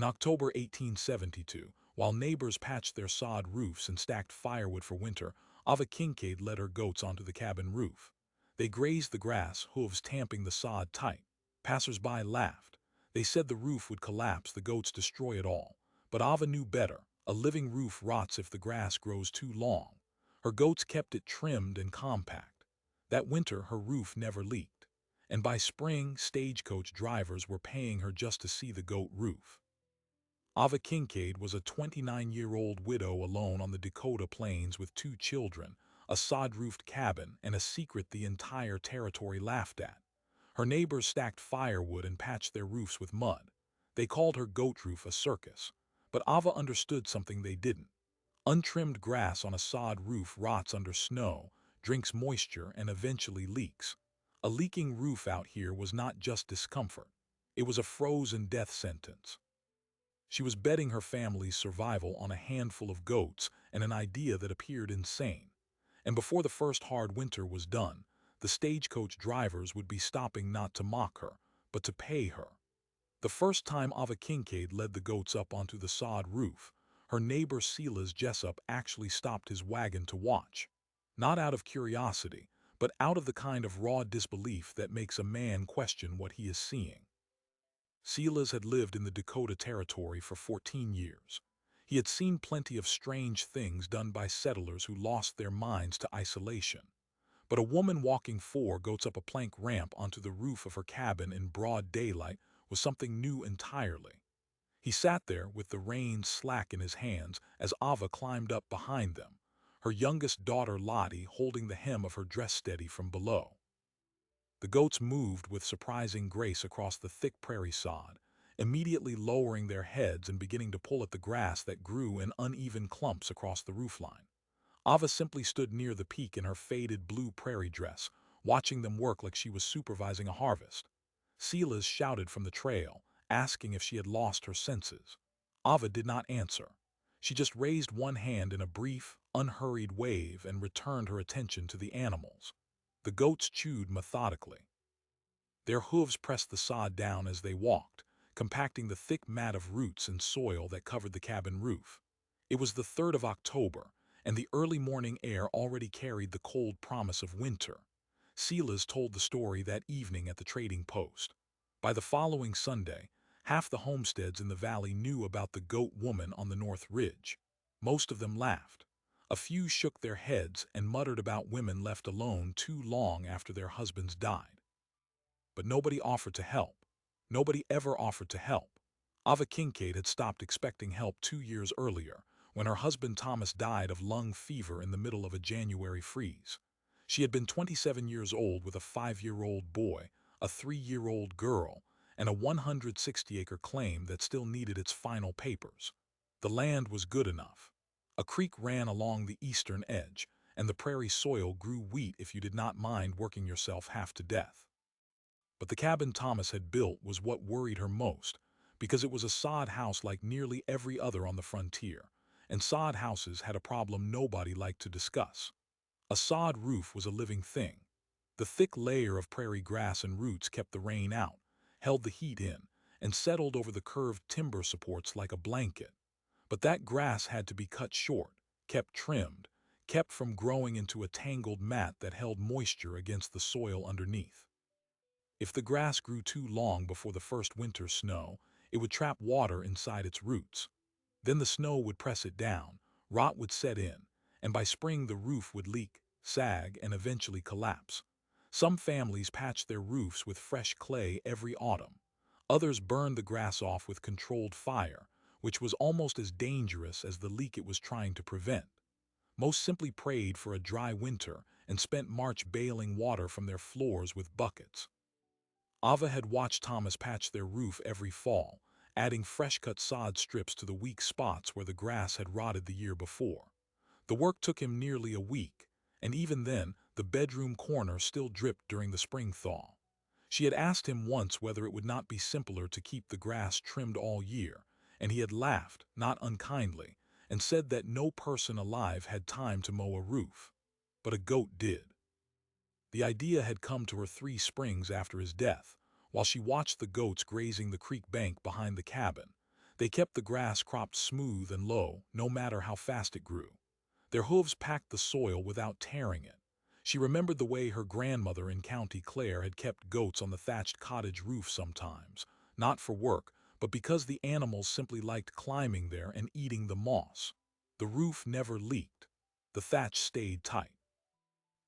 In October 1872, while neighbors patched their sod roofs and stacked firewood for winter, Ava Kincaid led her goats onto the cabin roof. They grazed the grass, hooves tamping the sod tight. Passers-by laughed. They said the roof would collapse, the goats destroy it all. But Ava knew better. A living roof rots if the grass grows too long. Her goats kept it trimmed and compact. That winter, her roof never leaked. And by spring, stagecoach drivers were paying her just to see the goat roof. Ava Kincaid was a 29-year-old widow alone on the Dakota plains with two children, a sod-roofed cabin, and a secret the entire territory laughed at. Her neighbors stacked firewood and patched their roofs with mud. They called her goat roof a circus. But Ava understood something they didn't. Untrimmed grass on a sod roof rots under snow, drinks moisture, and eventually leaks. A leaking roof out here was not just discomfort. It was a frozen death sentence. She was betting her family's survival on a handful of goats and an idea that appeared insane. And before the first hard winter was done, the stagecoach drivers would be stopping not to mock her, but to pay her. The first time Ava Kincaid led the goats up onto the sod roof, her neighbor Silas Jessup actually stopped his wagon to watch. Not out of curiosity, but out of the kind of raw disbelief that makes a man question what he is seeing. Silas had lived in the Dakota Territory for 14 years. He had seen plenty of strange things done by settlers who lost their minds to isolation. But a woman walking 4 goats up a plank ramp onto the roof of her cabin in broad daylight was something new entirely. He sat there with the reins slack in his hands as Ava climbed up behind them, her youngest daughter Lottie holding the hem of her dress steady from below. The goats moved with surprising grace across the thick prairie sod, immediately lowering their heads and beginning to pull at the grass that grew in uneven clumps across the roofline. Ava simply stood near the peak in her faded blue prairie dress, watching them work like she was supervising a harvest. Silas shouted from the trail, asking if she had lost her senses. Ava did not answer. She just raised one hand in a brief, unhurried wave and returned her attention to the animals. The goats chewed methodically. Their hooves pressed the sod down as they walked, compacting the thick mat of roots and soil that covered the cabin roof. It was the 3rd of October, and the early morning air already carried the cold promise of winter. Silas told the story that evening at the trading post. By the following Sunday, half the homesteads in the valley knew about the goat woman on the North Ridge. Most of them laughed. A few shook their heads and muttered about women left alone too long after their husbands died. But nobody offered to help. Nobody ever offered to help. Ava Kincaid had stopped expecting help 2 years earlier, when her husband Thomas died of lung fever in the middle of a January freeze. She had been 27 years old with a 5-year-old boy, a 3-year-old girl, and a 160-acre claim that still needed its final papers. The land was good enough. A creek ran along the eastern edge, and the prairie soil grew wheat if you did not mind working yourself half to death. But the cabin Thomas had built was what worried her most, because it was a sod house like nearly every other on the frontier, and sod houses had a problem nobody liked to discuss. A sod roof was a living thing. The thick layer of prairie grass and roots kept the rain out, held the heat in, and settled over the curved timber supports like a blanket. But that grass had to be cut short, kept trimmed, kept from growing into a tangled mat that held moisture against the soil underneath. If the grass grew too long before the first winter snow, it would trap water inside its roots. Then the snow would press it down, rot would set in, and by spring the roof would leak, sag, and eventually collapse. Some families patched their roofs with fresh clay every autumn. Others burned the grass off with controlled fire, which was almost as dangerous as the leak it was trying to prevent. Most simply prayed for a dry winter and spent March bailing water from their floors with buckets. Ava had watched Thomas patch their roof every fall, adding fresh-cut sod strips to the weak spots where the grass had rotted the year before. The work took him nearly a week, and even then, the bedroom corner still dripped during the spring thaw. She had asked him once whether it would not be simpler to keep the grass trimmed all year, and he had laughed, not unkindly, and said that no person alive had time to mow a roof. But a goat did. The idea had come to her 3 springs after his death, while she watched the goats grazing the creek bank behind the cabin. They kept the grass cropped smooth and low, no matter how fast it grew. Their hooves packed the soil without tearing it. She remembered the way her grandmother in County Clare had kept goats on the thatched cottage roof sometimes, not for work, but because the animals simply liked climbing there and eating the moss. The roof never leaked. The thatch stayed tight.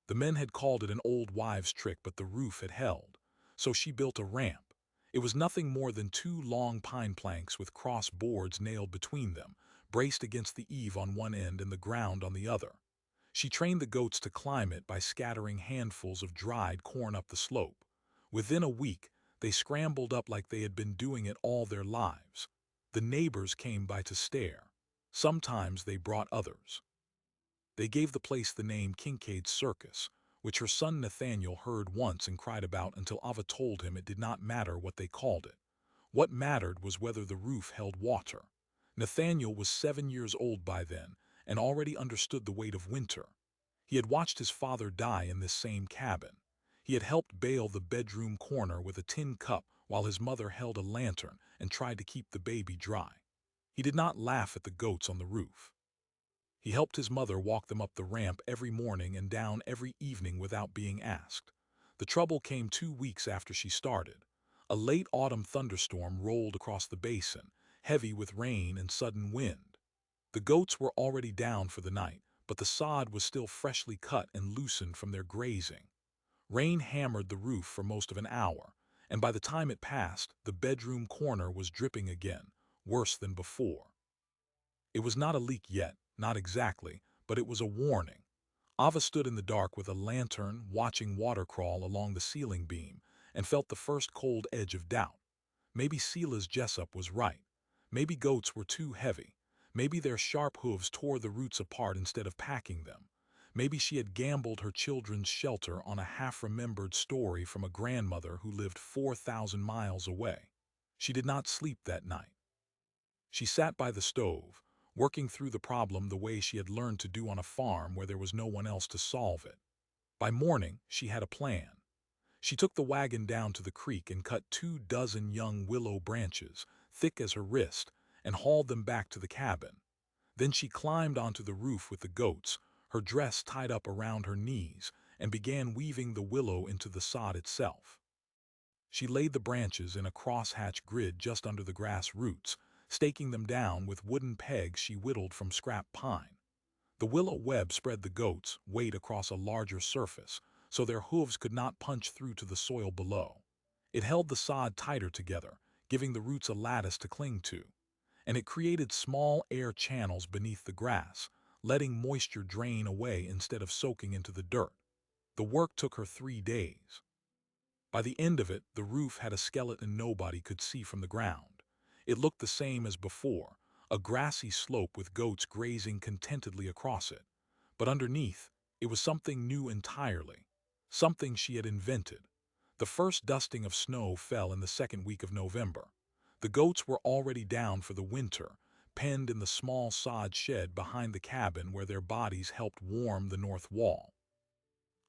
The men had called it an old wives' trick, but the roof had held. So she built a ramp. It was nothing more than two long pine planks with cross boards nailed between them, braced against the eave on one end and the ground on the other. She trained the goats to climb it by scattering handfuls of dried corn up the slope. Within a week, they scrambled up like they had been doing it all their lives. The neighbors came by to stare. Sometimes they brought others. They gave the place the name Kincaid's Circus, which her son Nathaniel heard once and cried about until Ava told him it did not matter what they called it. What mattered was whether the roof held water. Nathaniel was 7 years old by then and already understood the weight of winter. He had watched his father die in this same cabin. He had helped bale the bedroom corner with a tin cup while his mother held a lantern and tried to keep the baby dry. He did not laugh at the goats on the roof. He helped his mother walk them up the ramp every morning and down every evening without being asked. The trouble came 2 weeks after she started. A late autumn thunderstorm rolled across the basin, heavy with rain and sudden wind. The goats were already down for the night, but the sod was still freshly cut and loosened from their grazing. Rain hammered the roof for most of an hour, and by the time it passed, the bedroom corner was dripping again, worse than before. It was not a leak yet, not exactly, but it was a warning. Ava stood in the dark with a lantern, watching water crawl along the ceiling beam, and felt the first cold edge of doubt. Maybe Silas Jessup was right. Maybe goats were too heavy. Maybe their sharp hooves tore the roots apart instead of packing them. Maybe she had gambled her children's shelter on a half-remembered story from a grandmother who lived 4,000 miles away. She did not sleep that night. She sat by the stove, working through the problem the way she had learned to do on a farm where there was no one else to solve it. By morning, she had a plan. She took the wagon down to the creek and cut 24 young willow branches, thick as her wrist, and hauled them back to the cabin. Then she climbed onto the roof with the goats, her dress tied up around her knees, and began weaving the willow into the sod itself. She laid the branches in a crosshatch grid just under the grass roots, staking them down with wooden pegs she whittled from scrap pine. The willow web spread the goats' weight across a larger surface, so their hooves could not punch through to the soil below. It held the sod tighter together, giving the roots a lattice to cling to, and it created small air channels beneath the grass, letting moisture drain away instead of soaking into the dirt. The work took her 3 days. By the end of it, the roof had a skeleton nobody could see from the ground. It looked the same as before, a grassy slope with goats grazing contentedly across it. But underneath, it was something new entirely, something she had invented. The first dusting of snow fell in the second week of November. The goats were already down for the winter, penned in the small sod shed behind the cabin where their bodies helped warm the north wall.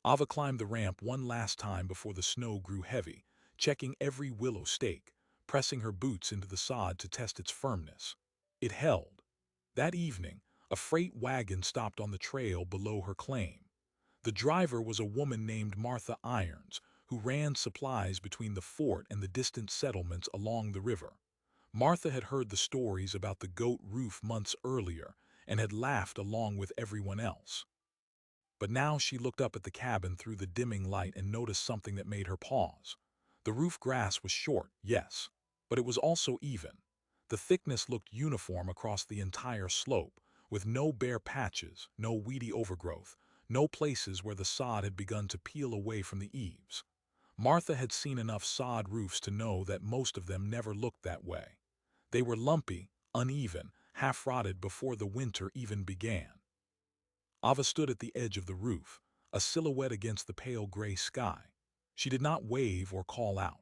Ava climbed the ramp one last time before the snow grew heavy, checking every willow stake, pressing her boots into the sod to test its firmness. It held. That evening, a freight wagon stopped on the trail below her claim. The driver was a woman named Martha Irons, who ran supplies between the fort and the distant settlements along the river. Martha had heard the stories about the goat roof months earlier and had laughed along with everyone else. But now she looked up at the cabin through the dimming light and noticed something that made her pause. The roof grass was short, yes, but it was also even. The thickness looked uniform across the entire slope, with no bare patches, no weedy overgrowth, no places where the sod had begun to peel away from the eaves. Martha had seen enough sod roofs to know that most of them never looked that way. They were lumpy, uneven, half-rotted before the winter even began. Ava stood at the edge of the roof, a silhouette against the pale gray sky. She did not wave or call out.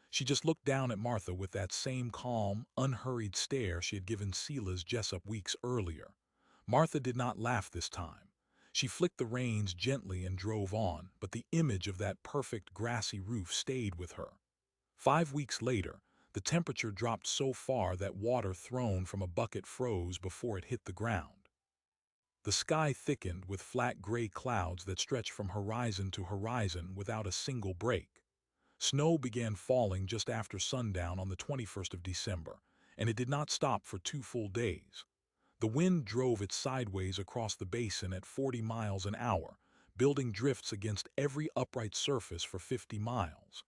She just looked down at Martha with that same calm, unhurried stare she had given Silas Jessup weeks earlier. Martha did not laugh this time. She flicked the reins gently and drove on, but the image of that perfect grassy roof stayed with her. 5 weeks later, The temperature dropped so far that water thrown from a bucket froze before it hit the ground. The sky thickened with flat gray clouds that stretched from horizon to horizon without a single break. Snow began falling just after sundown on the 21st of December, and it did not stop for 2 full days. The wind drove it sideways across the basin at 40 miles an hour, building drifts against every upright surface for 50 miles.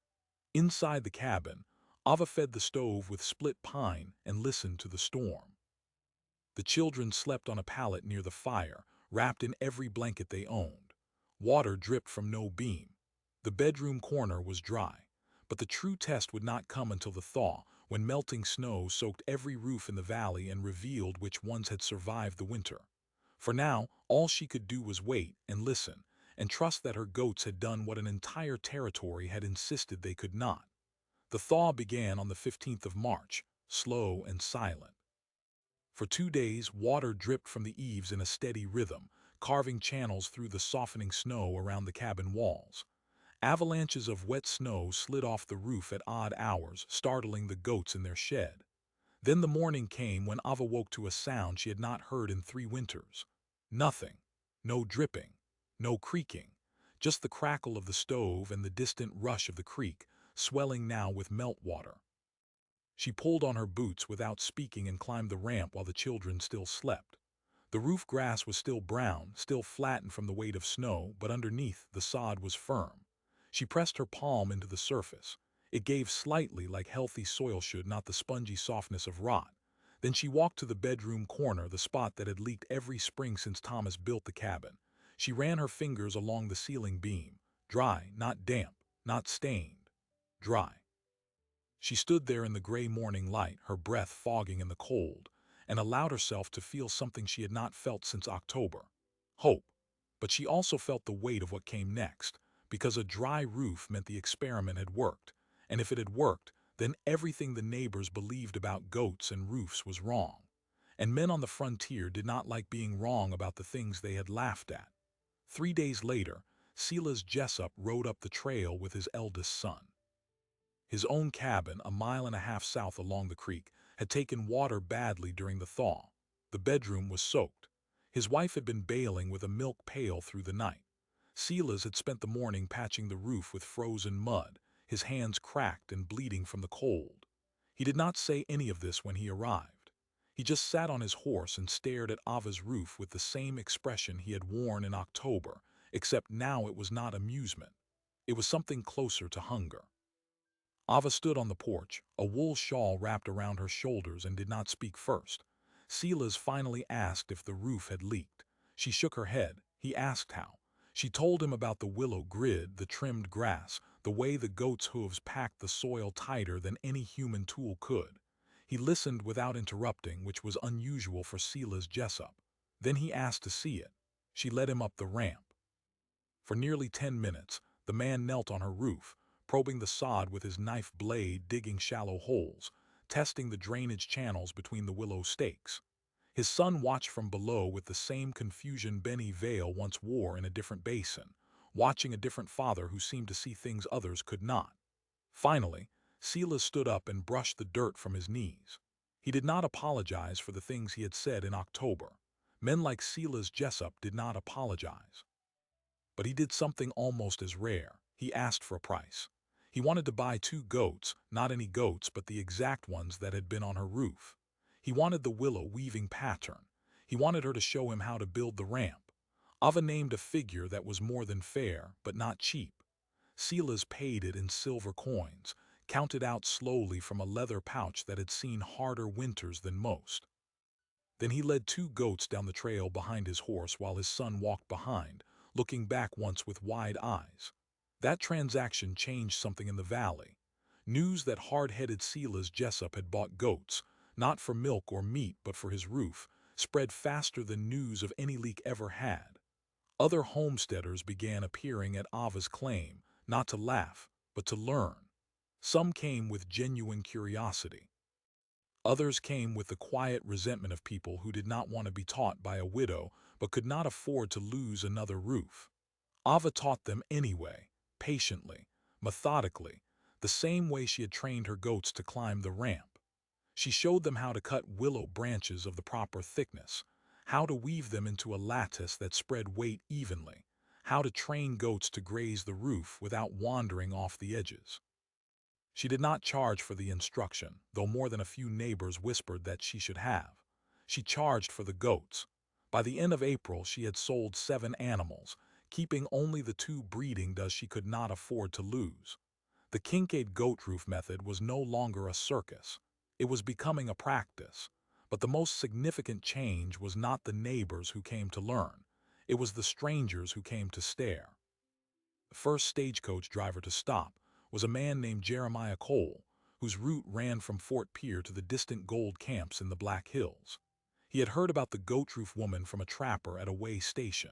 Inside the cabin, Ava fed the stove with split pine and listened to the storm. The children slept on a pallet near the fire, wrapped in every blanket they owned. Water dripped from no beam. The bedroom corner was dry. But the true test would not come until the thaw, when melting snow soaked every roof in the valley and revealed which ones had survived the winter. For now, all she could do was wait and listen, and trust that her goats had done what an entire territory had insisted they could not. The thaw began on the 15th of March, slow and silent. For 2 days, water dripped from the eaves in a steady rhythm, carving channels through the softening snow around the cabin walls. Avalanches of wet snow slid off the roof at odd hours, startling the goats in their shed. Then the morning came when Ava woke to a sound she had not heard in 3 winters. Nothing. No dripping. No creaking. Just the crackle of the stove and the distant rush of the creek, swelling now with meltwater. She pulled on her boots without speaking and climbed the ramp while the children still slept. The roof grass was still brown, still flattened from the weight of snow, but underneath the sod was firm. She pressed her palm into the surface. It gave slightly like healthy soil should, not the spongy softness of rot. Then she walked to the bedroom corner, the spot that had leaked every spring since Thomas built the cabin. She ran her fingers along the ceiling beam. Dry, not damp, not stained. Dry. She stood there in the gray morning light, her breath fogging in the cold, and allowed herself to feel something she had not felt since October. Hope. But she also felt the weight of what came next, because a dry roof meant the experiment had worked, and if it had worked, then everything the neighbors believed about goats and roofs was wrong. And men on the frontier did not like being wrong about the things they had laughed at. 3 days later, Silas Jessup rode up the trail with his eldest son. His own cabin, a mile and a half south along the creek, had taken water badly during the thaw. The bedroom was soaked. His wife had been bailing with a milk pail through the night. Silas had spent the morning patching the roof with frozen mud, his hands cracked and bleeding from the cold. He did not say any of this when he arrived. He just sat on his horse and stared at Ava's roof with the same expression he had worn in October, except now it was not amusement. It was something closer to hunger. Ava stood on the porch, a wool shawl wrapped around her shoulders, and did not speak first. Silas finally asked if the roof had leaked. She shook her head. He asked how. She told him about the willow grid, the trimmed grass, the way the goats' hooves packed the soil tighter than any human tool could. He listened without interrupting, which was unusual for Silas Jessup. Then he asked to see it. She led him up the ramp. For nearly 10 minutes, the man knelt on her roof, probing the sod with his knife blade, digging shallow holes, testing the drainage channels between the willow stakes. His son watched from below with the same confusion Benny Vale once wore in a different basin, watching a different father who seemed to see things others could not. Finally, Silas stood up and brushed the dirt from his knees. He did not apologize for the things he had said in October. Men like Silas Jessup did not apologize. But he did something almost as rare. He asked for a price. He wanted to buy 2 goats, not any goats, but the exact ones that had been on her roof. He wanted the willow weaving pattern. He wanted her to show him how to build the ramp. Ava named a figure that was more than fair, but not cheap. Silas paid it in silver coins, counted out slowly from a leather pouch that had seen harder winters than most. Then he led 2 goats down the trail behind his horse while his son walked behind, looking back once with wide eyes. That transaction changed something in the valley. News that hard-headed Silas Jessup had bought goats, not for milk or meat but for his roof, spread faster than news of any leak ever had. Other homesteaders began appearing at Ava's claim, not to laugh, but to learn. Some came with genuine curiosity. Others came with the quiet resentment of people who did not want to be taught by a widow but could not afford to lose another roof. Ava taught them anyway, patiently, methodically, the same way she had trained her goats to climb the ramp. She showed them how to cut willow branches of the proper thickness, how to weave them into a lattice that spread weight evenly, how to train goats to graze the roof without wandering off the edges. She did not charge for the instruction, though more than a few neighbors whispered that she should have. She charged for the goats. By the end of April, she had sold 7 animals, keeping only the 2 breeding does she could not afford to lose. The Kincaid goat roof method was no longer a circus. It was becoming a practice. But the most significant change was not the neighbors who came to learn. It was the strangers who came to stare. The first stagecoach driver to stop was a man named Jeremiah Cole, whose route ran from Fort Pierre to the distant gold camps in the Black Hills. He had heard about the goat roof woman from a trapper at a way station.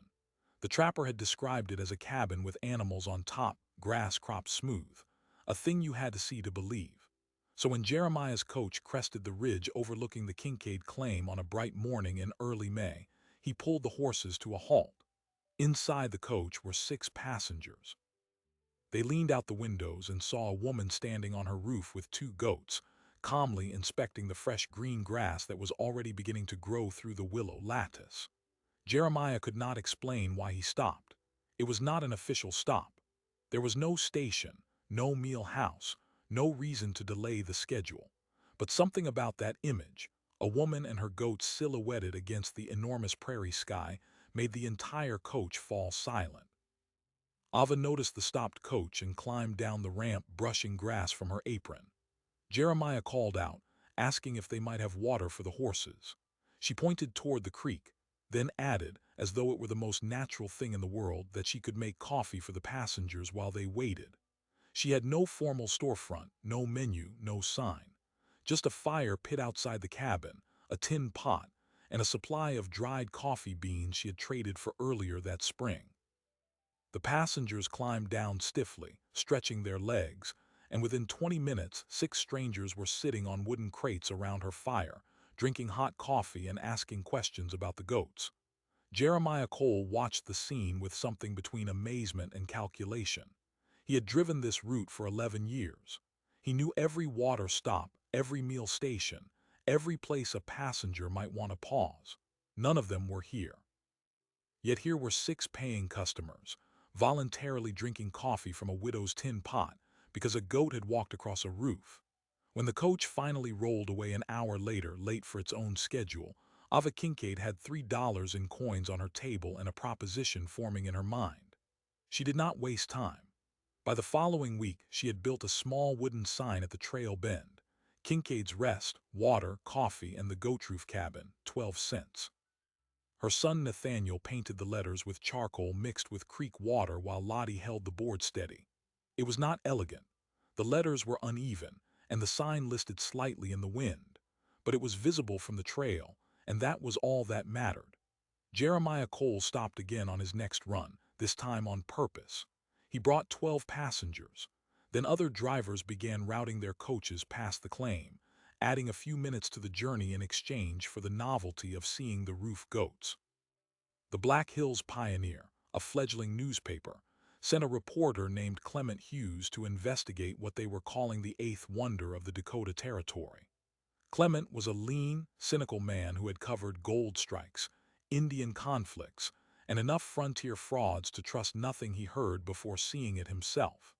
The trapper had described it as a cabin with animals on top, grass cropped smooth, a thing you had to see to believe. So when Jeremiah's coach crested the ridge overlooking the Kincaid claim on a bright morning in early May, he pulled the horses to a halt. Inside the coach were 6 passengers. They leaned out the windows and saw a woman standing on her roof with 2 goats, calmly inspecting the fresh green grass that was already beginning to grow through the willow lattice. Jeremiah could not explain why he stopped. It was not an official stop. There was no station, no meal house, no reason to delay the schedule. But something about that image, a woman and her goats silhouetted against the enormous prairie sky, made the entire coach fall silent. Ava noticed the stopped coach and climbed down the ramp, brushing grass from her apron. Jeremiah called out, asking if they might have water for the horses. She pointed toward the creek, then added, as though it were the most natural thing in the world, that she could make coffee for the passengers while they waited. She had no formal storefront, no menu, no sign. Just a fire pit outside the cabin, a tin pot, and a supply of dried coffee beans she had traded for earlier that spring. The passengers climbed down stiffly, stretching their legs, and within 20 minutes, 6 strangers were sitting on wooden crates around her fire, drinking hot coffee and asking questions about the goats. Jeremiah Cole watched the scene with something between amazement and calculation. He had driven this route for 11 years. He knew every water stop, every meal station, every place a passenger might want to pause. None of them were here. Yet here were 6 paying customers, voluntarily drinking coffee from a widow's tin pot because a goat had walked across a roof. When the coach finally rolled away an hour later, late for its own schedule, Ava Kincaid had $3 in coins on her table and a proposition forming in her mind. She did not waste time. By the following week, she had built a small wooden sign at the trail bend. Kincaid's Rest, water, coffee, and the goat roof cabin, 12 cents. Her son Nathaniel painted the letters with charcoal mixed with creek water while Lottie held the board steady. It was not elegant. The letters were uneven, and the sign listed slightly in the wind. But it was visible from the trail, and that was all that mattered. Jeremiah Cole stopped again on his next run, this time on purpose. He brought 12 passengers. Then other drivers began routing their coaches past the claim, adding a few minutes to the journey in exchange for the novelty of seeing the roof goats. The Black Hills Pioneer, a fledgling newspaper, sent a reporter named Clement Hughes to investigate what they were calling the 8th wonder of the Dakota Territory. Clement was a lean, cynical man who had covered gold strikes, Indian conflicts, and enough frontier frauds to trust nothing he heard before seeing it himself.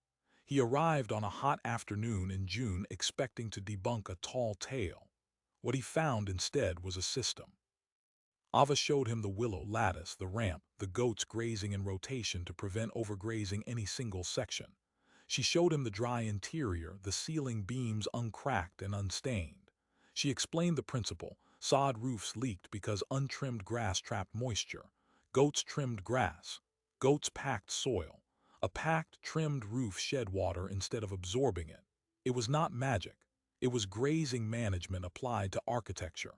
He arrived on a hot afternoon in June expecting to debunk a tall tale. What he found instead was a system. Ava showed him the willow lattice, the ramp, the goats grazing in rotation to prevent overgrazing any single section. She showed him the dry interior, the ceiling beams uncracked and unstained. She explained the principle. Sod roofs leaked because untrimmed grass trapped moisture. Goats trimmed grass. Goats packed soil. A packed, trimmed roof shed water instead of absorbing it. It was not magic. It was grazing management applied to architecture.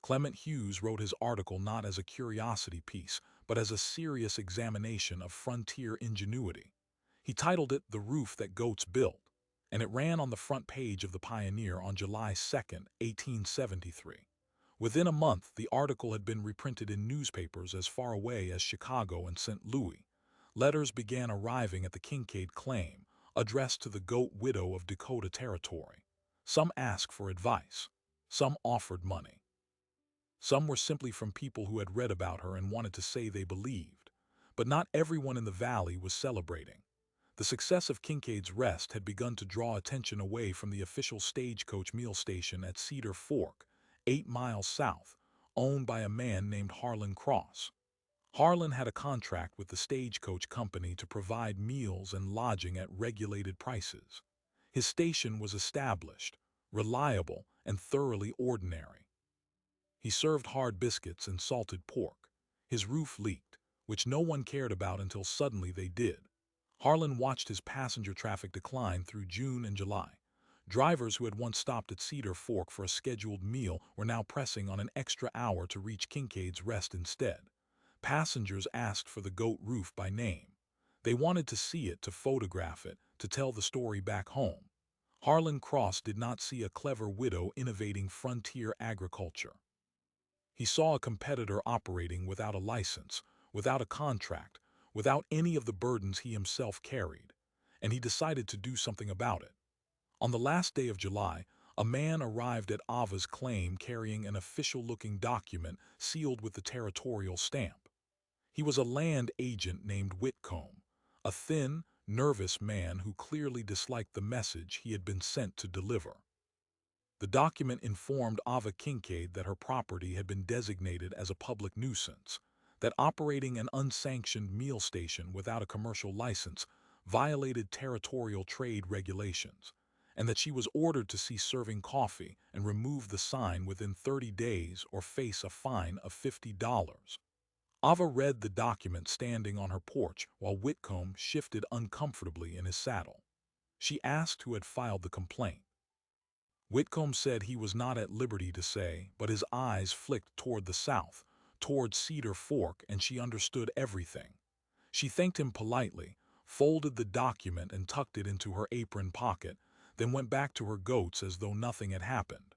Clement Hughes wrote his article not as a curiosity piece, but as a serious examination of frontier ingenuity. He titled it The Roof That Goats Built, and it ran on the front page of the Pioneer on July 2, 1873. Within a month, the article had been reprinted in newspapers as far away as Chicago and St. Louis. Letters began arriving at the Kincaid claim, addressed to the Goat Widow of Dakota Territory. Some asked for advice. Some offered money. Some were simply from people who had read about her and wanted to say they believed. But not everyone in the valley was celebrating. The success of Kincaid's Rest had begun to draw attention away from the official stagecoach meal station at Cedar Fork, 8 miles south, owned by a man named Harlan Cross. Harlan had a contract with the stagecoach company to provide meals and lodging at regulated prices. His station was established, reliable, and thoroughly ordinary. He served hard biscuits and salted pork. His roof leaked, which no one cared about until suddenly they did. Harlan watched his passenger traffic decline through June and July. Drivers who had once stopped at Cedar Fork for a scheduled meal were now pressing on an extra hour to reach Kincaid's Rest instead. Passengers asked for the Goat Roof by name. They wanted to see it, to photograph it, to tell the story back home. Harlan Cross did not see a clever widow innovating frontier agriculture. He saw a competitor operating without a license, without a contract, without any of the burdens he himself carried, and he decided to do something about it. On the last day of July, a man arrived at Ava's claim carrying an official-looking document sealed with the territorial stamp. He was a land agent named Whitcomb, a thin, nervous man who clearly disliked the message he had been sent to deliver. The document informed Ava Kincaid that her property had been designated as a public nuisance, that operating an unsanctioned meal station without a commercial license violated territorial trade regulations, and that she was ordered to cease serving coffee and remove the sign within 30 days or face a fine of $50. Ava read the document standing on her porch while Whitcomb shifted uncomfortably in his saddle. She asked who had filed the complaint. Whitcomb said he was not at liberty to say, but his eyes flicked toward the south, toward Cedar Fork, and she understood everything. She thanked him politely, folded the document and tucked it into her apron pocket, then went back to her goats as though nothing had happened.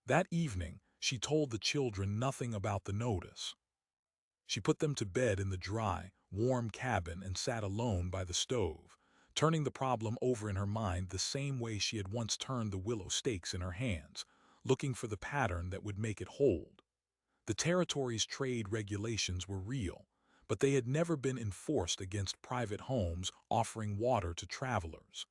That evening, she told the children nothing about the notice. She put them to bed in the dry, warm cabin and sat alone by the stove, turning the problem over in her mind the same way she had once turned the willow stakes in her hands, looking for the pattern that would make it hold. The territory's trade regulations were real, but they had never been enforced against private homes offering water to travelers.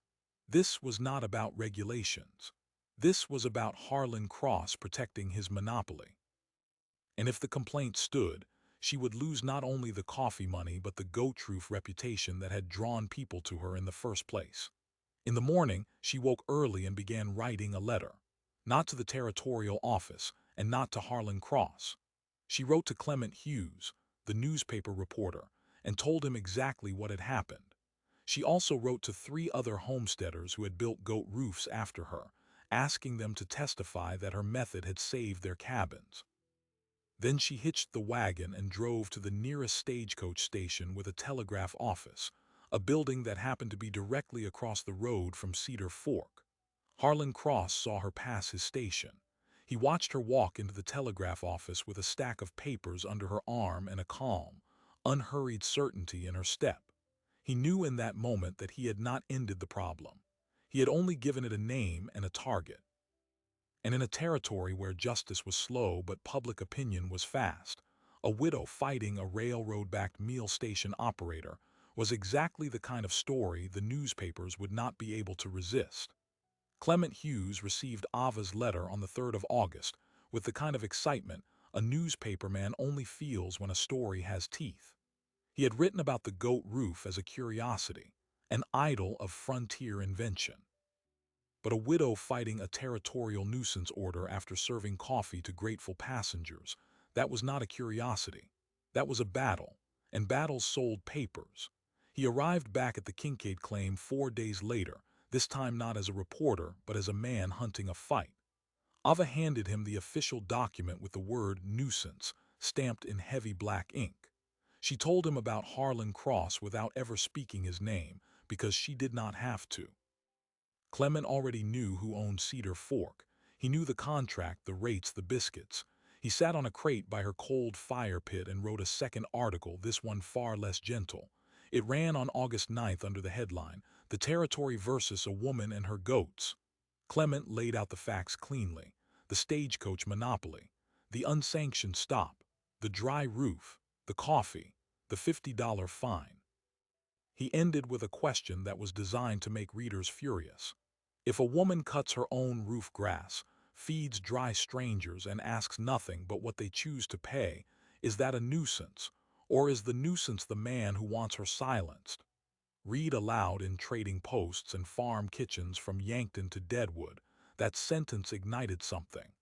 This was not about regulations. This was about Harlan Cross protecting his monopoly. And if the complaint stood, she would lose not only the coffee money but the Goat Roof reputation that had drawn people to her in the first place. In the morning, she woke early and began writing a letter. Not to the territorial office, and not to Harlan Cross. She wrote to Clement Hughes, the newspaper reporter, and told him exactly what had happened. She also wrote to 3 other homesteaders who had built goat roofs after her, asking them to testify that her method had saved their cabins. Then she hitched the wagon and drove to the nearest stagecoach station with a telegraph office, a building that happened to be directly across the road from Cedar Fork. Harlan Cross saw her pass his station. He watched her walk into the telegraph office with a stack of papers under her arm and a calm, unhurried certainty in her step. He knew in that moment that he had not ended the problem. He had only given it a name and a target. And in a territory where justice was slow but public opinion was fast, a widow fighting a railroad-backed meal station operator was exactly the kind of story the newspapers would not be able to resist. Clement Hughes received Ava's letter on the 3rd of August with the kind of excitement a newspaperman only feels when a story has teeth. He had written about the Goat Roof as a curiosity, an idol of frontier invention. But a widow fighting a territorial nuisance order after serving coffee to grateful passengers, that was not a curiosity. That was a battle, and battles sold papers. He arrived back at the Kincaid claim 4 days later, this time not as a reporter, but as a man hunting a fight. Ava handed him the official document with the word nuisance stamped in heavy black ink. She told him about Harlan Cross without ever speaking his name, because she did not have to. Clement already knew who owned Cedar Fork. He knew the contract, the rates, the biscuits. He sat on a crate by her cold fire pit and wrote a second article, this one far less gentle. It ran on August 9th under the headline, The territory versus a woman and her goats. Clement laid out the facts cleanly. The stagecoach monopoly, the unsanctioned stop, the dry roof, the coffee, the $50 fine. He ended with a question that was designed to make readers furious. If a woman cuts her own roof grass, feeds dry strangers, and asks nothing but what they choose to pay, is that a nuisance? Or is the nuisance the man who wants her silenced? Read aloud in Trading Posts and Farm Kitchens from Yankton to Deadwood. That sentence ignited something.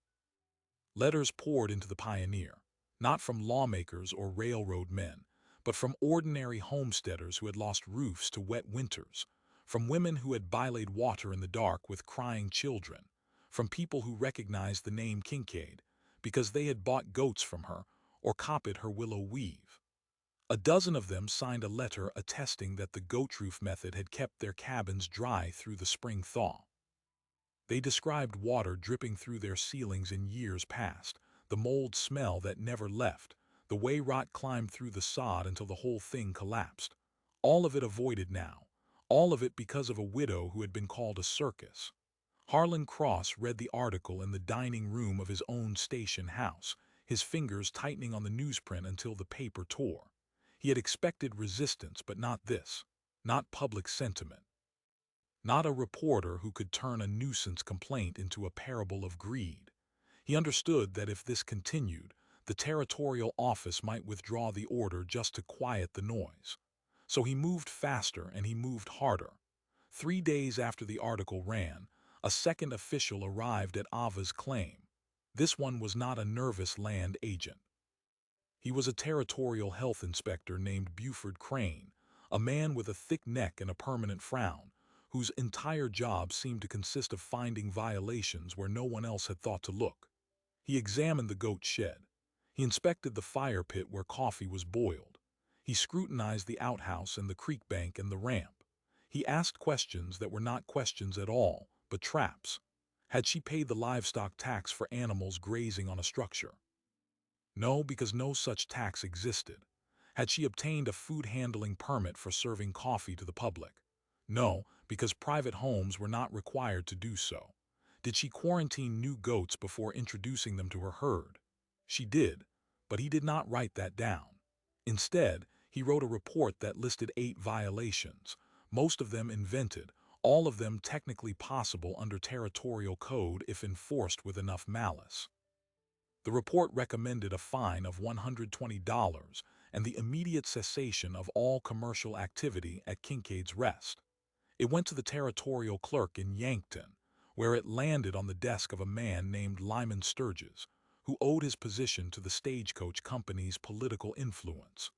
Letters poured into the Pioneer, not from lawmakers or railroad men, but from ordinary homesteaders who had lost roofs to wet winters, from women who had bylaid water in the dark with crying children, from people who recognized the name Kincaid because they had bought goats from her or copied her willow weave. A dozen of them signed a letter attesting that the goat roof method had kept their cabins dry through the spring thaw. They described water dripping through their ceilings in years past, the mold smell that never left, the way rot climbed through the sod until the whole thing collapsed. All of it avoided now, all of it because of a widow who had been called a circus. Harlan Cross read the article in the dining room of his own station house, his fingers tightening on the newsprint until the paper tore. He had expected resistance, but not this, not public sentiment. Not a reporter who could turn a nuisance complaint into a parable of greed. He understood that if this continued, the territorial office might withdraw the order just to quiet the noise. So he moved faster and he moved harder. 3 days after the article ran, a second official arrived at Ava's claim. This one was not a nervous land agent. He was a territorial health inspector named Buford Crane, a man with a thick neck and a permanent frown, whose entire job seemed to consist of finding violations where no one else had thought to look. He examined the goat shed. He inspected the fire pit where coffee was boiled. He scrutinized the outhouse and the creek bank and the ramp. He asked questions that were not questions at all, but traps. Had she paid the livestock tax for animals grazing on a structure? No, because no such tax existed. Had she obtained a food handling permit for serving coffee to the public? No, because private homes were not required to do so. Did she quarantine new goats before introducing them to her herd? She did, but he did not write that down. Instead, he wrote a report that listed 8 violations, most of them invented, all of them technically possible under territorial code if enforced with enough malice. The report recommended a fine of $120 and the immediate cessation of all commercial activity at Kincaid's Rest. It went to the territorial clerk in Yankton, where it landed on the desk of a man named Lyman Sturgis, who owed his position to the Stagecoach Company's political influence.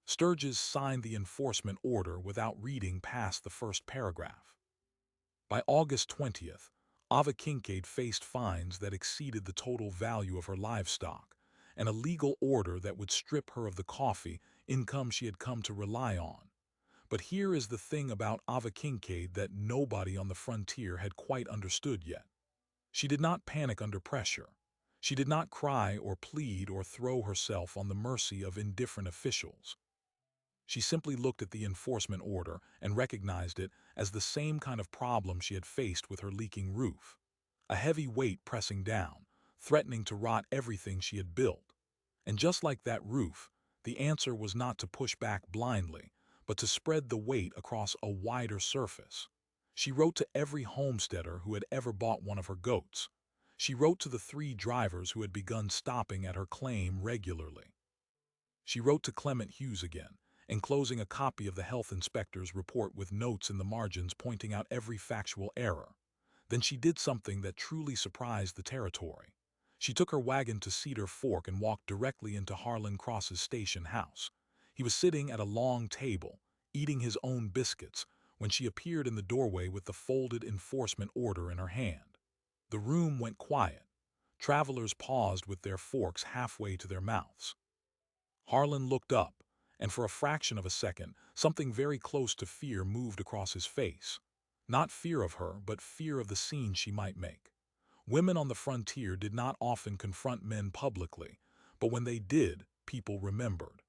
Sturgis signed the enforcement order without reading past the first paragraph. By August 20th, Ava Kincaid faced fines that exceeded the total value of her livestock, and a legal order that would strip her of the coffee income she had come to rely on. But here is the thing about Ava Kincaid that nobody on the frontier had quite understood yet. She did not panic under pressure. She did not cry or plead or throw herself on the mercy of indifferent officials. She simply looked at the enforcement order and recognized it as the same kind of problem she had faced with her leaking roof. A heavy weight pressing down, threatening to rot everything she had built. And just like that roof, the answer was not to push back blindly, but to spread the weight across a wider surface. She wrote to every homesteader who had ever bought one of her goats. She wrote to the 3 drivers who had begun stopping at her claim regularly. She wrote to Clement Hughes again, enclosing a copy of the health inspector's report with notes in the margins pointing out every factual error. Then she did something that truly surprised the territory. She took her wagon to Cedar Fork and walked directly into Harlan Cross's station house. He was sitting at a long table, eating his own biscuits, when she appeared in the doorway with the folded enforcement order in her hand. The room went quiet. Travelers paused with their forks halfway to their mouths. Harlan looked up, and for a fraction of a second, something very close to fear moved across his face. Not fear of her, but fear of the scene she might make. Women on the frontier did not often confront men publicly, but when they did, people remembered.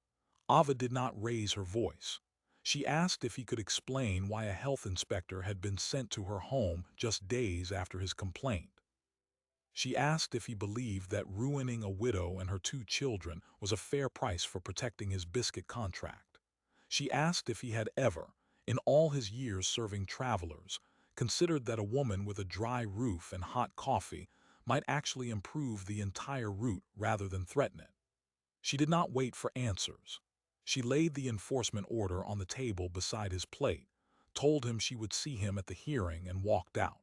Ava did not raise her voice. She asked if he could explain why a health inspector had been sent to her home just days after his complaint. She asked if he believed that ruining a widow and her 2 children was a fair price for protecting his biscuit contract. She asked if he had ever, in all his years serving travelers, considered that a woman with a dry roof and hot coffee might actually improve the entire route rather than threaten it. She did not wait for answers. She laid the enforcement order on the table beside his plate, told him she would see him at the hearing, and walked out.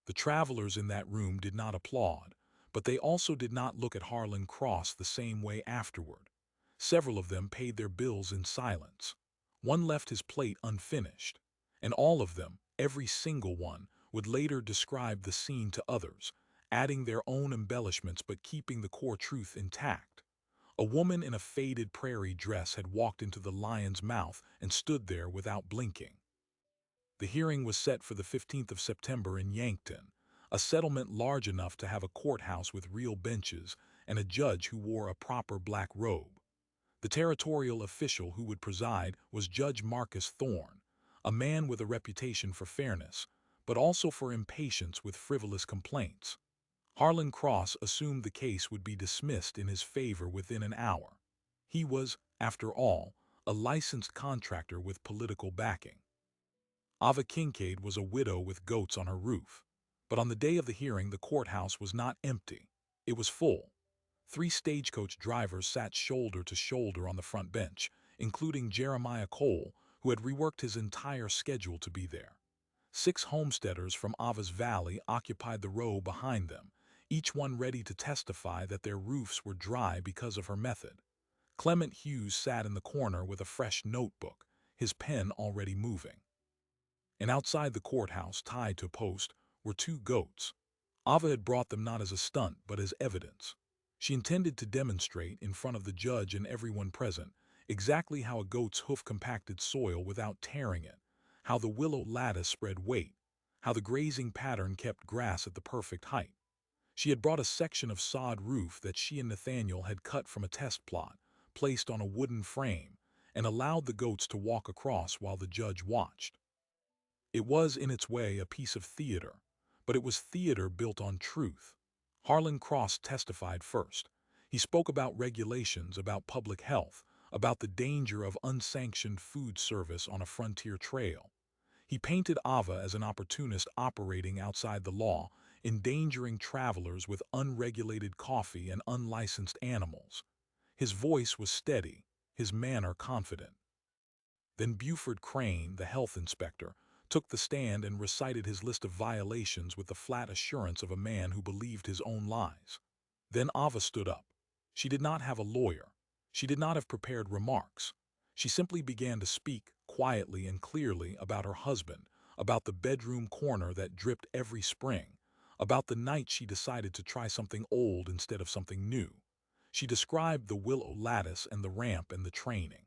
The travelers in that room did not applaud, but they also did not look at Harlan Cross the same way afterward. Several of them paid their bills in silence. One left his plate unfinished, and all of them, every single one, would later describe the scene to others, adding their own embellishments but keeping the core truth intact. A woman in a faded prairie dress had walked into the lion's mouth and stood there without blinking. The hearing was set for the 15th of September in Yankton, a settlement large enough to have a courthouse with real benches and a judge who wore a proper black robe. The territorial official who would preside was Judge Marcus Thorne, a man with a reputation for fairness, but also for impatience with frivolous complaints. Harlan Cross assumed the case would be dismissed in his favor within an hour. He was, after all, a licensed contractor with political backing. Ava Kincaid was a widow with goats on her roof. But on the day of the hearing, the courthouse was not empty. It was full. 3 stagecoach drivers sat shoulder to shoulder on the front bench, including Jeremiah Cole, who had reworked his entire schedule to be there. 6 homesteaders from Ava's Valley occupied the row behind them, each one ready to testify that their roofs were dry because of her method. Clement Hughes sat in the corner with a fresh notebook, his pen already moving. And outside the courthouse, tied to a post, were 2 goats. Ava had brought them not as a stunt, but as evidence. She intended to demonstrate, in front of the judge and everyone present, exactly how a goat's hoof compacted soil without tearing it, how the willow lattice spread weight, how the grazing pattern kept grass at the perfect height. She had brought a section of sod roof that she and Nathaniel had cut from a test plot, placed on a wooden frame, and allowed the goats to walk across while the judge watched. It was, in its way, a piece of theater, but it was theater built on truth. Harlan Cross testified first. He spoke about regulations, about public health, about the danger of unsanctioned food service on a frontier trail. He painted Ava as an opportunist operating outside the law, endangering travelers with unregulated coffee and unlicensed animals. His voice was steady, his manner confident. Then Buford Crane, the health inspector, took the stand and recited his list of violations with the flat assurance of a man who believed his own lies. Then Ava stood up. She did not have a lawyer. She did not have prepared remarks. She simply began to speak, quietly and clearly, about her husband, about the bedroom corner that dripped every spring, about the night she decided to try something old instead of something new. She described the willow lattice and the ramp and the training.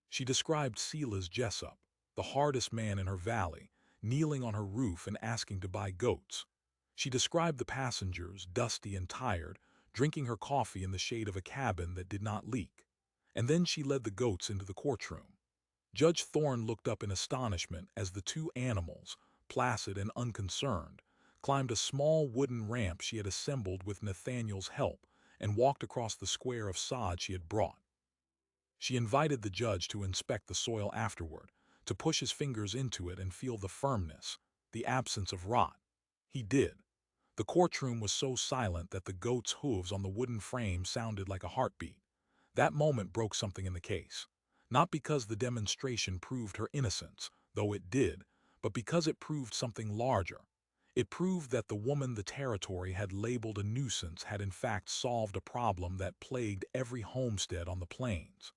She described Silas Jessup, the hardest man in her valley, kneeling on her roof and asking to buy goats. She described the passengers, dusty and tired, drinking her coffee in the shade of a cabin that did not leak. And then she led the goats into the courtroom. Judge Thorne looked up in astonishment as the 2 animals, placid and unconcerned, climbed a small wooden ramp she had assembled with Nathaniel's help and walked across the square of sod she had brought. She invited the judge to inspect the soil afterward, to push his fingers into it and feel the firmness, the absence of rot. He did. The courtroom was so silent that the goat's hooves on the wooden frame sounded like a heartbeat. That moment broke something in the case. Not because the demonstration proved her innocence, though it did, but because it proved something larger. It proved that the woman the territory had labeled a nuisance had in fact solved a problem that plagued every homestead on the plains.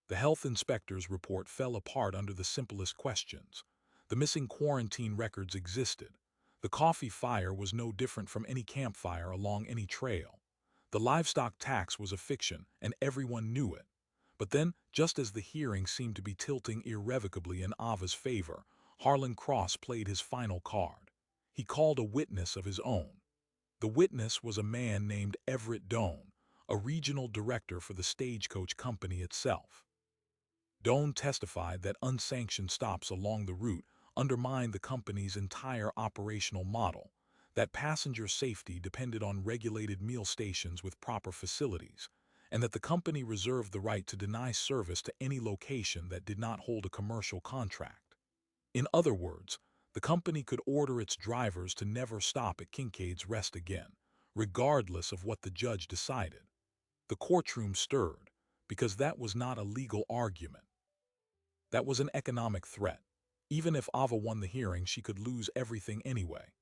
The health inspector's report fell apart under the simplest questions. The missing quarantine records existed. The coffee fire was no different from any campfire along any trail. The livestock tax was a fiction, and everyone knew it. But then, just as the hearing seemed to be tilting irrevocably in Ava's favor, Harlan Cross played his final card. He called a witness of his own. The witness was a man named Everett Doan, a regional director for the Stagecoach Company itself. Doan testified that unsanctioned stops along the route undermined the company's entire operational model, that passenger safety depended on regulated meal stations with proper facilities, and that the company reserved the right to deny service to any location that did not hold a commercial contract. In other words, the company could order its drivers to never stop at Kincaid's Rest again, regardless of what the judge decided. The courtroom stirred, because that was not a legal argument. That was an economic threat. Even if Ava won the hearing, she could lose everything anyway.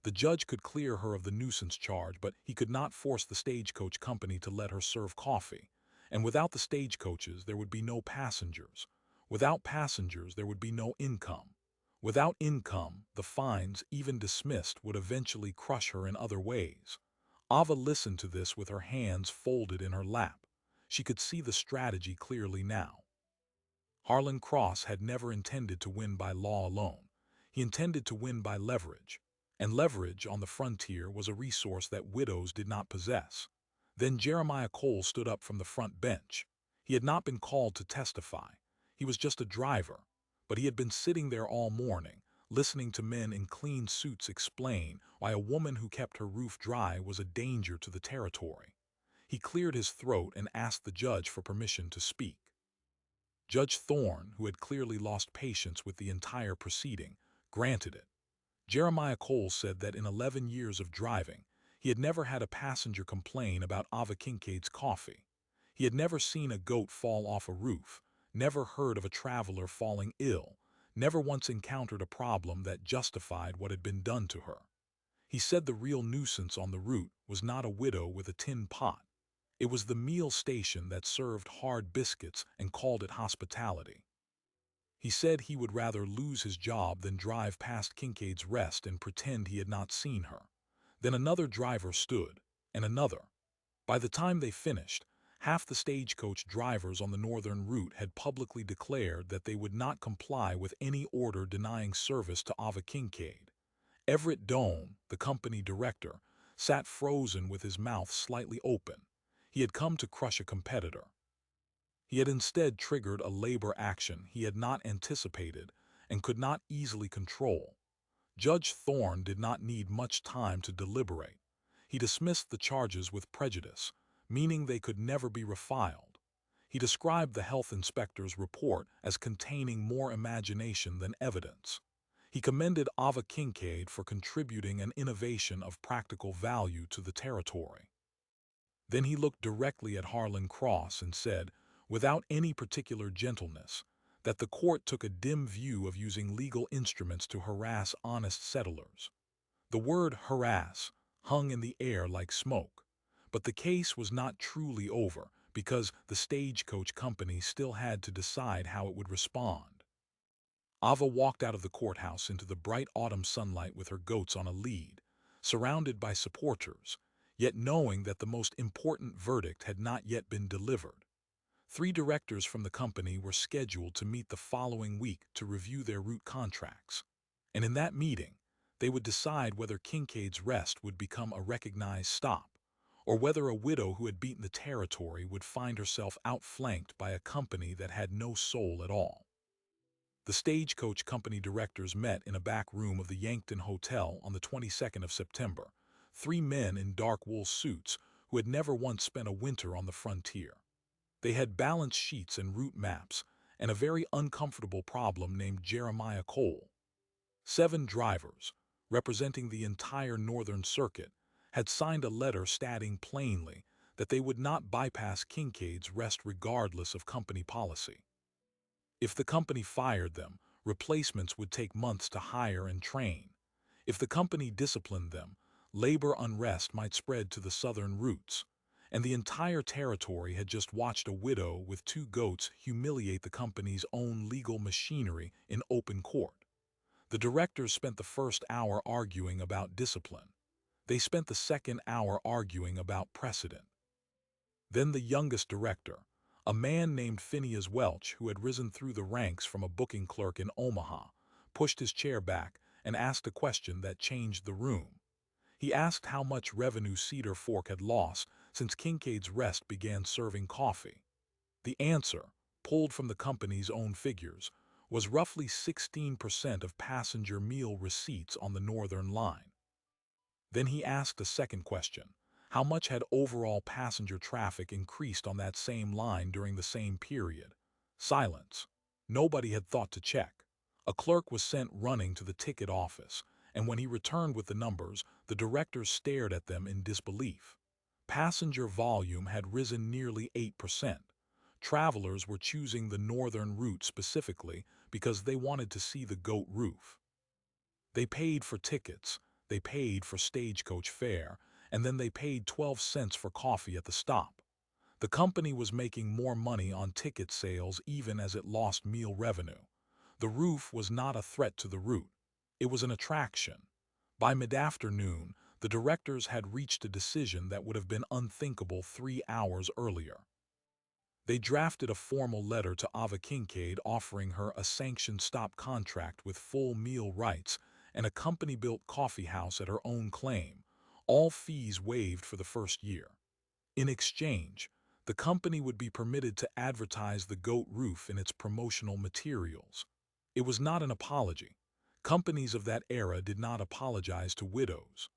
The judge could clear her of the nuisance charge, but he could not force the stagecoach company to let her serve coffee. And without the stagecoaches, there would be no passengers. Without passengers, there would be no income. Without income, the fines, even dismissed, would eventually crush her in other ways. Ava listened to this with her hands folded in her lap. She could see the strategy clearly now. Harlan Cross had never intended to win by law alone. He intended to win by leverage. And leverage on the frontier was a resource that widows did not possess. Then Jeremiah Cole stood up from the front bench. He had not been called to testify. He was just a driver. But he had been sitting there all morning, listening to men in clean suits explain why a woman who kept her roof dry was a danger to the territory. He cleared his throat and asked the judge for permission to speak. Judge Thorne, who had clearly lost patience with the entire proceeding, granted it. Jeremiah Cole said that in 11 years of driving, he had never had a passenger complain about Ava Kincaid's coffee. He had never seen a goat fall off a roof, never heard of a traveler falling ill, never once encountered a problem that justified what had been done to her. He said the real nuisance on the route was not a widow with a tin pot. It was the meal station that served hard biscuits and called it hospitality. He said he would rather lose his job than drive past Kincaid's Rest and pretend he had not seen her. Then another driver stood, and another. By the time they finished, half the stagecoach drivers on the northern route had publicly declared that they would not comply with any order denying service to Ava Kincaid. Everett Doan, the company director, sat frozen with his mouth slightly open. He had come to crush a competitor. He had instead triggered a labor action he had not anticipated and could not easily control. Judge Thorne did not need much time to deliberate. He dismissed the charges with prejudice, meaning they could never be refiled. He described the health inspector's report as containing more imagination than evidence. He commended Ava Kincaid for contributing an innovation of practical value to the territory. Then he looked directly at Harlan Cross and said, without any particular gentleness, that the court took a dim view of using legal instruments to harass honest settlers. The word harass hung in the air like smoke, but the case was not truly over because the stagecoach company still had to decide how it would respond. Ava walked out of the courthouse into the bright autumn sunlight with her goats on a lead, surrounded by supporters, yet knowing that the most important verdict had not yet been delivered. 3 directors from the company were scheduled to meet the following week to review their route contracts. And in that meeting, they would decide whether Kincaid's Rest would become a recognized stop, or whether a widow who had beaten the territory would find herself outflanked by a company that had no soul at all. The stagecoach company directors met in a back room of the Yankton Hotel on the 22nd of September, 3 men in dark wool suits who had never once spent a winter on the frontier. They had balance sheets and route maps, and a very uncomfortable problem named Jeremiah Cole. 7 drivers, representing the entire Northern Circuit, had signed a letter stating plainly that they would not bypass Kincaid's Rest regardless of company policy. If the company fired them, replacements would take months to hire and train. If the company disciplined them, labor unrest might spread to the southern routes. And the entire territory had just watched a widow with 2 goats humiliate the company's own legal machinery in open court. The directors spent the first hour arguing about discipline. They spent the second hour arguing about precedent. Then the youngest director, a man named Phineas Welch, who had risen through the ranks from a booking clerk in Omaha, pushed his chair back and asked a question that changed the room. He asked how much revenue Cedar Fork had lost since Kincaid's Rest began serving coffee. The answer pulled from the company's own figures, was roughly 16% of passenger meal receipts on the Northern Line. Then he asked a second question. How much had overall passenger traffic increased on that same line during the same period? Silence. Nobody had thought to check. A clerk was sent running to the ticket office, and when he returned with the numbers, the directors stared at them in disbelief. Passenger volume had risen nearly 8%. Travelers were choosing the northern route specifically because they wanted to see the goat roof. They paid for tickets, they paid for stagecoach fare, and then they paid 12 cents for coffee at the stop. The company was making more money on ticket sales even as it lost meal revenue. The roof was not a threat to the route. It was an attraction. By mid-afternoon, the directors had reached a decision that would have been unthinkable 3 hours earlier. They drafted a formal letter to Ava Kincaid offering her a sanctioned stop contract with full meal rights and a company-built coffee house at her own claim, all fees waived for the first year. In exchange, the company would be permitted to advertise the goat roof in its promotional materials. It was not an apology. Companies of that era did not apologize to widows.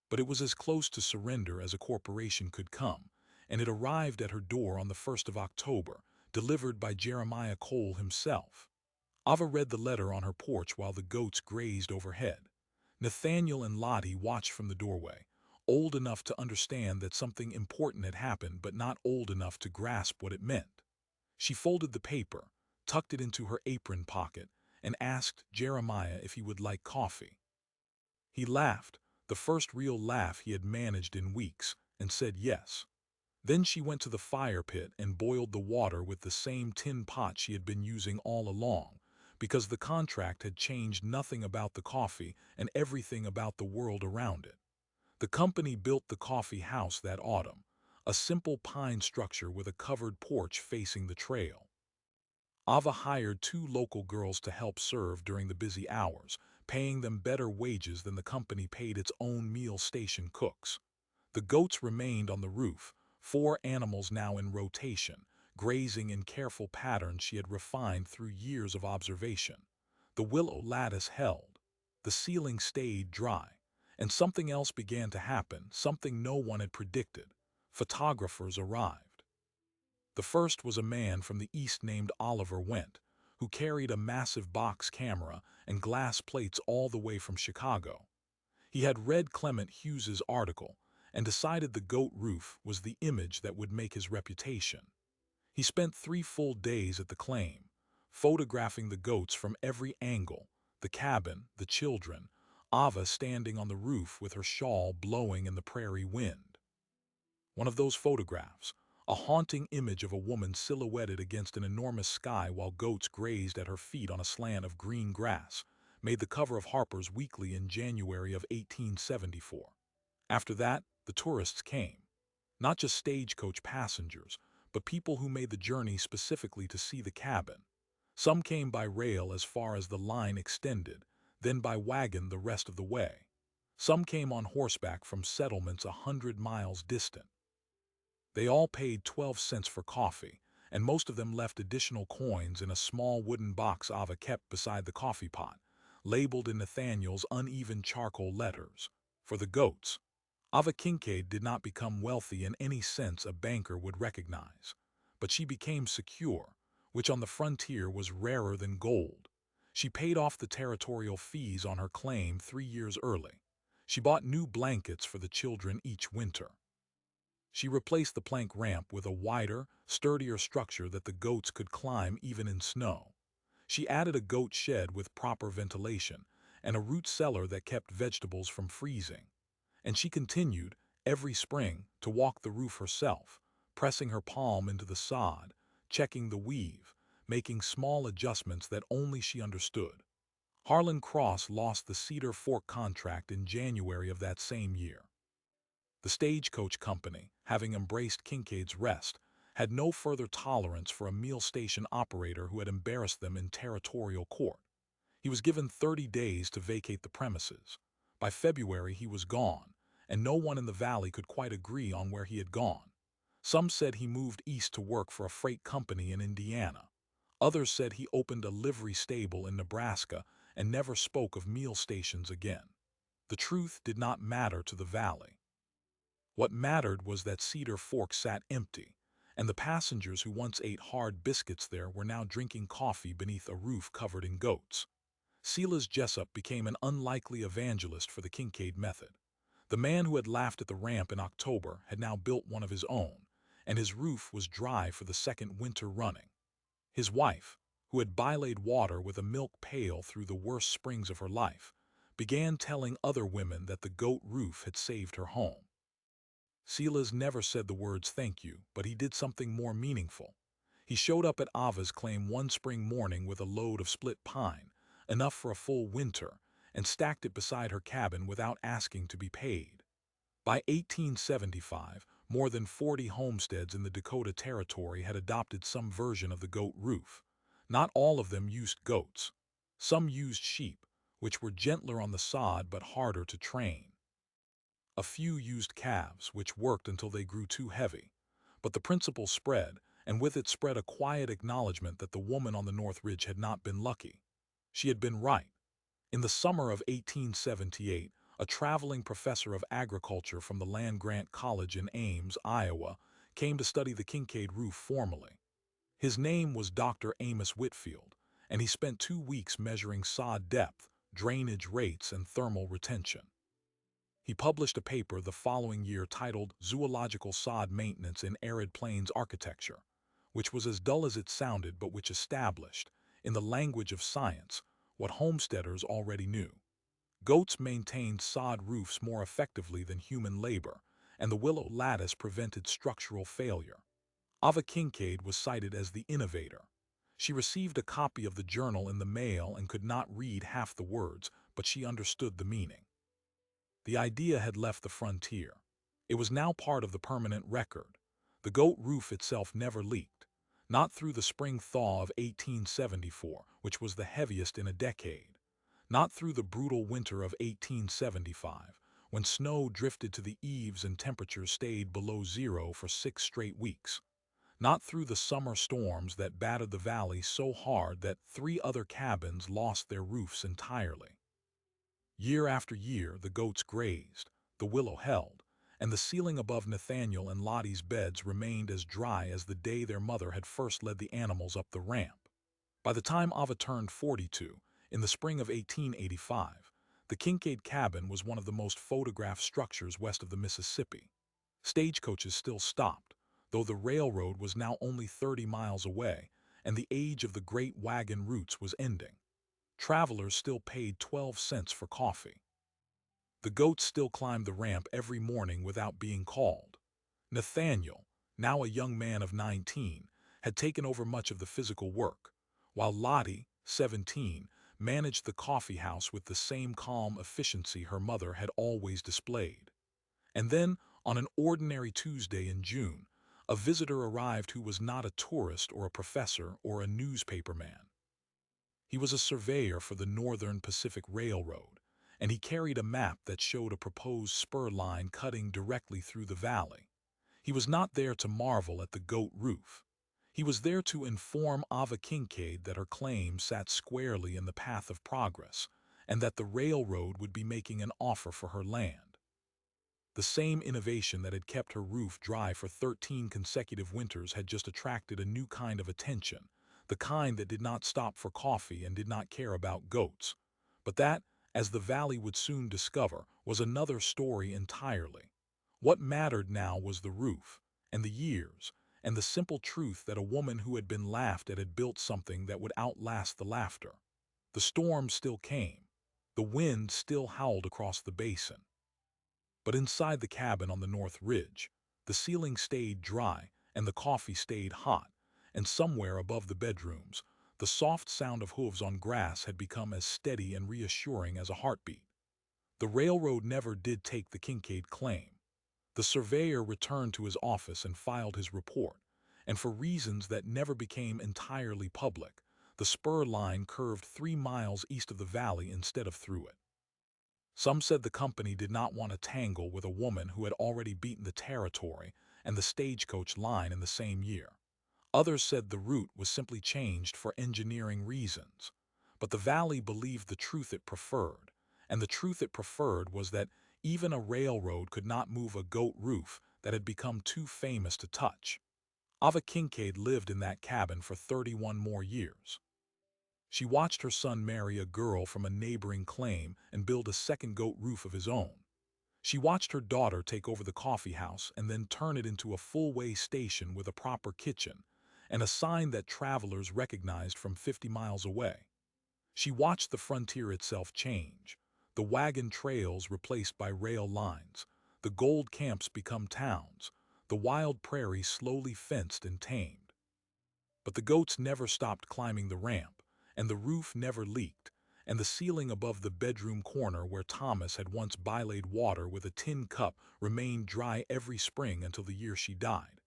But it was as close to surrender as a corporation could come, and it arrived at her door on the 1st of October, delivered by Jeremiah Cole himself. Ava read the letter on her porch while the goats grazed overhead. Nathaniel and Lottie watched from the doorway, old enough to understand that something important had happened but not old enough to grasp what it meant. She folded the paper, tucked it into her apron pocket, and asked Jeremiah if he would like coffee. He laughed, the first real laugh he had managed in weeks, and said yes. Then she went to the fire pit and boiled the water with the same tin pot she had been using all along, because the contract had changed nothing about the coffee and everything about the world around it. The company built the coffee house that autumn, a simple pine structure with a covered porch facing the trail. Ava hired 2 local girls to help serve during the busy hours, paying them better wages than the company paid its own meal station cooks. The goats remained on the roof, 4 animals now in rotation, grazing in careful patterns she had refined through years of observation. The willow lattice held. The ceiling stayed dry. And something else began to happen, something no one had predicted. Photographers arrived. The first was a man from the east named Oliver Went, who carried a massive box camera and glass plates all the way from Chicago. He had read Clement Hughes's article and decided the goat roof was the image that would make his reputation. He spent 3 full days at the claim, photographing the goats from every angle, the cabin, the children, Ava standing on the roof with her shawl blowing in the prairie wind. One of those photographs, a haunting image of a woman silhouetted against an enormous sky while goats grazed at her feet on a slant of green grass, made the cover of Harper's Weekly in January of 1874. After that, the tourists came. Not just stagecoach passengers, but people who made the journey specifically to see the cabin. Some came by rail as far as the line extended, then by wagon the rest of the way. Some came on horseback from settlements 100 miles distant. They all paid 12 cents for coffee, and most of them left additional coins in a small wooden box Ava kept beside the coffee pot, labeled in Nathaniel's uneven charcoal letters, for the goats. Ava Kincaid did not become wealthy in any sense a banker would recognize, but she became secure, which on the frontier was rarer than gold. She paid off the territorial fees on her claim 3 years early. She bought new blankets for the children each winter. She replaced the plank ramp with a wider, sturdier structure that the goats could climb even in snow. She added a goat shed with proper ventilation and a root cellar that kept vegetables from freezing. And she continued, every spring, to walk the roof herself, pressing her palm into the sod, checking the weave, making small adjustments that only she understood. Harlan Cross lost the Cedar Fork contract in January of that same year. The stagecoach company, having embraced Kincaid's rest, had no further tolerance for a meal station operator who had embarrassed them in territorial court. He was given 30 days to vacate the premises. By February he was gone, and no one in the valley could quite agree on where he had gone. Some said he moved east to work for a freight company in Indiana. Others said he opened a livery stable in Nebraska and never spoke of meal stations again. The truth did not matter to the valley. What mattered was that Cedar Fork sat empty, and the passengers who once ate hard biscuits there were now drinking coffee beneath a roof covered in goats. Silas Jessup became an unlikely evangelist for the Kincaid method. The man who had laughed at the ramp in October had now built one of his own, and his roof was dry for the second winter running. His wife, who had bylaid water with a milk pail through the worst springs of her life, began telling other women that the goat roof had saved her home. Silas never said the words thank you, but he did something more meaningful. He showed up at Ava's claim one spring morning with a load of split pine, enough for a full winter, and stacked it beside her cabin without asking to be paid. By 1875, more than 40 homesteads in the Dakota Territory had adopted some version of the goat roof. Not all of them used goats. Some used sheep, which were gentler on the sod but harder to train. A few used calves, which worked until they grew too heavy. But the principle spread, and with it spread a quiet acknowledgement that the woman on the North Ridge had not been lucky. She had been right. In the summer of 1878, a traveling professor of agriculture from the land-grant college in Ames, Iowa, came to study the Kincaid roof formally. His name was Dr. Amos Whitfield, and he spent 2 weeks measuring sod depth, drainage rates, and thermal retention. He published a paper the following year titled Zoological Sod Maintenance in Arid Plains Architecture, which was as dull as it sounded but which established, in the language of science, what homesteaders already knew. Goats maintained sod roofs more effectively than human labor, and the willow lattice prevented structural failure. Ava Kincaid was cited as the innovator. She received a copy of the journal in the mail and could not read half the words, but she understood the meaning. The idea had left the frontier. It was now part of the permanent record. The goat roof itself never leaked, not through the spring thaw of 1874, which was the heaviest in a decade, not through the brutal winter of 1875, when snow drifted to the eaves and temperatures stayed below zero for 6 straight weeks, not through the summer storms that battered the valley so hard that 3 other cabins lost their roofs entirely. Year after year, the goats grazed, the willow held, and the ceiling above Nathaniel and Lottie's beds remained as dry as the day their mother had first led the animals up the ramp. By the time Ava turned 42, in the spring of 1885, the Kincaid cabin was one of the most photographed structures west of the Mississippi. Stagecoaches still stopped, though the railroad was now only 30 miles away, and the age of the great wagon routes was ending. Travelers still paid 12 cents for coffee. The goats still climbed the ramp every morning without being called. Nathaniel, now a young man of 19, had taken over much of the physical work, while Lottie, 17, managed the coffee house with the same calm efficiency her mother had always displayed. And then, on an ordinary Tuesday in June, a visitor arrived who was not a tourist or a professor or a newspaperman. He was a surveyor for the Northern Pacific Railroad, and he carried a map that showed a proposed spur line cutting directly through the valley. He was not there to marvel at the goat roof. He was there to inform Ava Kincaid that her claim sat squarely in the path of progress, and that the railroad would be making an offer for her land. The same innovation that had kept her roof dry for 13 consecutive winters had just attracted a new kind of attention, the kind that did not stop for coffee and did not care about goats. But that, as the valley would soon discover, was another story entirely. What mattered now was the roof, and the years, and the simple truth that a woman who had been laughed at had built something that would outlast the laughter. The storm still came. The wind still howled across the basin. But inside the cabin on the North Ridge, the ceiling stayed dry and the coffee stayed hot, and somewhere above the bedrooms, the soft sound of hooves on grass had become as steady and reassuring as a heartbeat. The railroad never did take the Kincaid claim. The surveyor returned to his office and filed his report, and for reasons that never became entirely public, the spur line curved 3 miles east of the valley instead of through it. Some said the company did not want to tangle with a woman who had already beaten the territory and the stagecoach line in the same year. Others said the route was simply changed for engineering reasons. But the valley believed the truth it preferred, and the truth it preferred was that even a railroad could not move a goat roof that had become too famous to touch. Ava Kincaid lived in that cabin for 31 more years. She watched her son marry a girl from a neighboring claim and build a second goat roof of his own. She watched her daughter take over the coffee house and then turn it into a full-way station with a proper kitchen and a sign that travelers recognized from 50 miles away. She watched the frontier itself change, the wagon trails replaced by rail lines, the gold camps become towns, the wild prairie slowly fenced and tamed. But the goats never stopped climbing the ramp, and the roof never leaked, and the ceiling above the bedroom corner where Thomas had once bilayed water with a tin cup remained dry every spring until the year she died.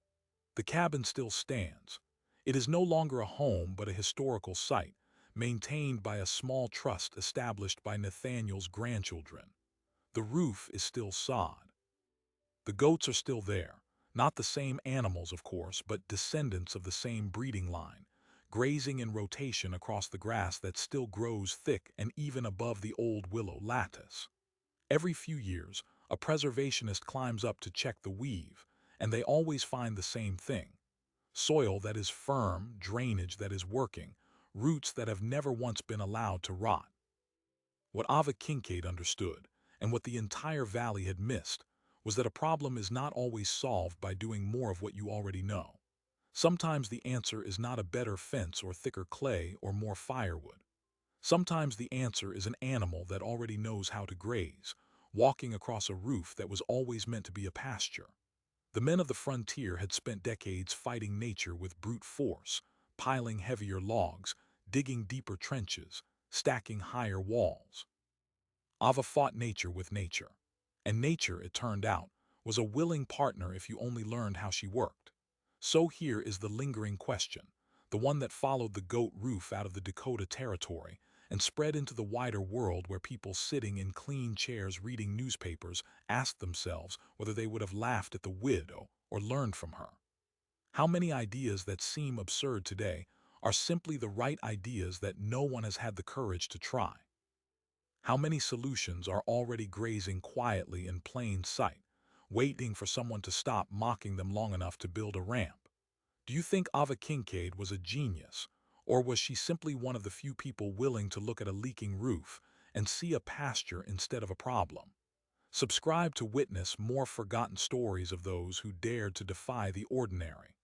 The cabin still stands. It is no longer a home but a historical site, maintained by a small trust established by Nathaniel's grandchildren. The roof is still sod. The goats are still there, not the same animals, of course, but descendants of the same breeding line, grazing in rotation across the grass that still grows thick and even above the old willow lattice. Every few years, a preservationist climbs up to check the weave, and they always find the same thing: soil that is firm, drainage that is working, roots that have never once been allowed to rot. What Ava Kincaid understood, and what the entire valley had missed, was that a problem is not always solved by doing more of what you already know. Sometimes the answer is not a better fence or thicker clay or more firewood. Sometimes the answer is an animal that already knows how to graze, walking across a roof that was always meant to be a pasture. The men of the frontier had spent decades fighting nature with brute force, piling heavier logs, digging deeper trenches, stacking higher walls. Ava fought nature with nature, and nature, it turned out, was a willing partner if you only learned how she worked. So here is the lingering question, the one that followed the goat roof out of the Dakota Territory and spread into the wider world, where people sitting in clean chairs reading newspapers asked themselves whether they would have laughed at the widow or learned from her. How many ideas that seem absurd today are simply the right ideas that no one has had the courage to try? How many solutions are already grazing quietly in plain sight, waiting for someone to stop mocking them long enough to build a ramp? Do you think Ava Kincaid was a genius, or was she simply one of the few people willing to look at a leaking roof and see a pasture instead of a problem? Subscribe to witness more forgotten stories of those who dared to defy the ordinary.